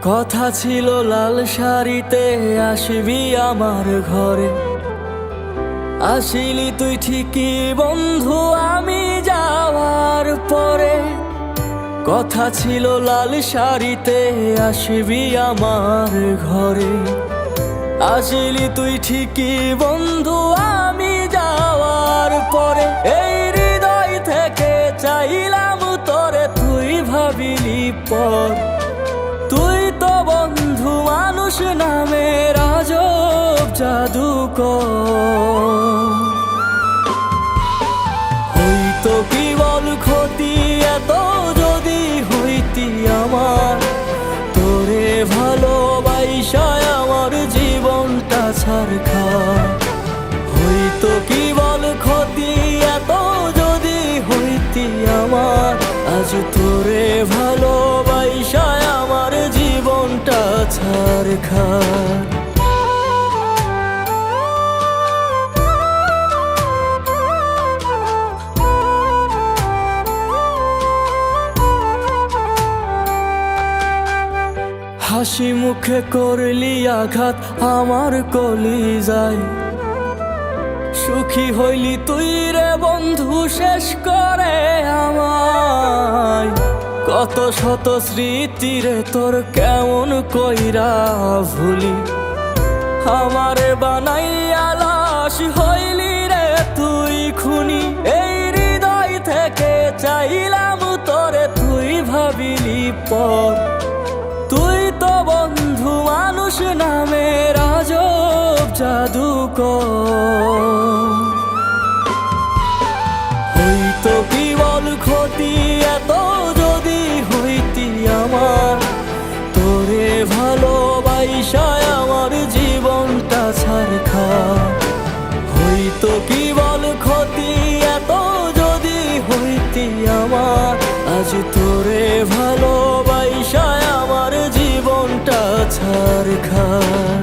কথা ছিল লাল শাড়িতে আসবি আমার ঘরে, আসিলি তুই ঠিকই বন্ধু আমি যাওয়ার পরে। কথা ছিল লাল শাড়িতে আসবি আমার ঘরে, আসিলি তুই ঠিকই বন্ধু আমি যাওয়ার পরে। এই হৃদয় থেকে চাইলাম তোরে, তুই ভাবিলি পর। তুই তো বন্ধু মানুষ নামের আজব জাদুকর। হইতো কি বল ক্ষতি এত যদি হইতি আমার, তোরে ভালোবাসায় আমার জীবনটা ছারখার। হইতো কি বল ক্ষতি এত যদি হইতি আমার, আজ তোরে ভালোবাসায় আমার জীবনটা ছারখার। হাসি মুখে করলি আঘাত আমার কলিজায়, সুখী হইলি তুই রে বন্ধু শেষ করে আমায়। কত শত স্মৃতি রে তোর কেমন কইরা ভুলি, আমারে বানাইয়া লাশ হইলি রে তুই খুনি। এই হৃদয় থেকে চাইলাম তোরে, তুই ভাবিলি পর। তুই তো বন্ধু মানুষ নামের আজব জাদুকর। হইতো কি বল ক্ষতি এত যদি হইতি আমার, তোরে ভালোবাসায় আমার জীবনটা ছারখার। হইতো কি বল ক্ষতি এত যদি হইতি আমার, আজ তোরে ভালোবাসায় আমার জীবনটা ছারখার।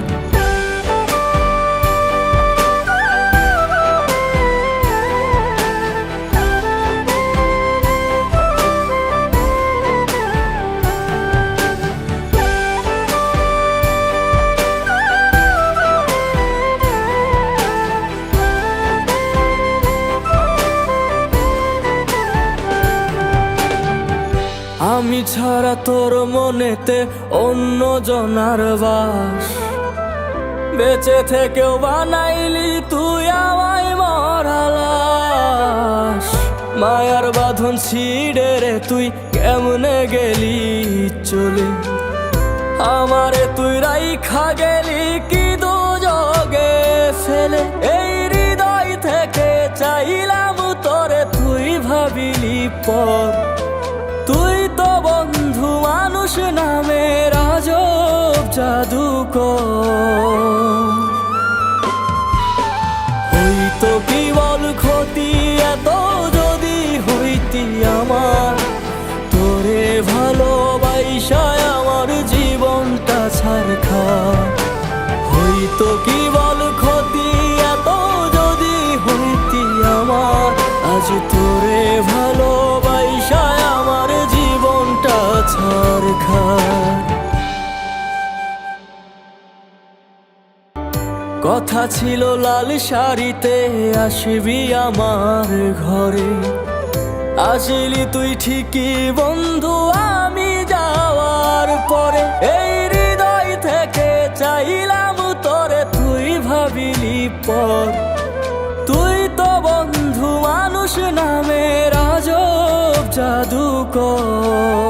আমি ছাড়া তোর মনেতে অন্য জনার বাস, বেঁচে থেকেও বানাইলি তুই আমায় মরালাস। মায়ার বাঁধন ছিঁড়ে রে তুই কেমনে গেলি চলে, আমারে তুই রাইখা গেলি কি দুজগে ফেলে। এই হৃদয় থেকে চাইলাম তোরে, তুই ভাবিলি পর। তুই তো বন্ধু মানুষ নামের আজব জাদুকর। হইতো কি বল ক্ষতি এত যদি হইতি আমার, তোরে ভালোবাসায় আমার জীবনটা ছারখার। হইতো কি বল ক্ষতি এত যদি হইতি আমার, আজ তোরে ভালোবাসায় আমার জীবনটা ছারখার। কথা ছিল লাল শাড়িতে আসবি আমার ঘরে, আসিলি তুই ঠিকই বন্ধু আমি যাওয়ার পরে। এই হৃদয় থেকে চাইলাম তোরে, তুই ভাবিলি পর। তুই তো বন্ধু মানুষ নামের আজব জাদুকর।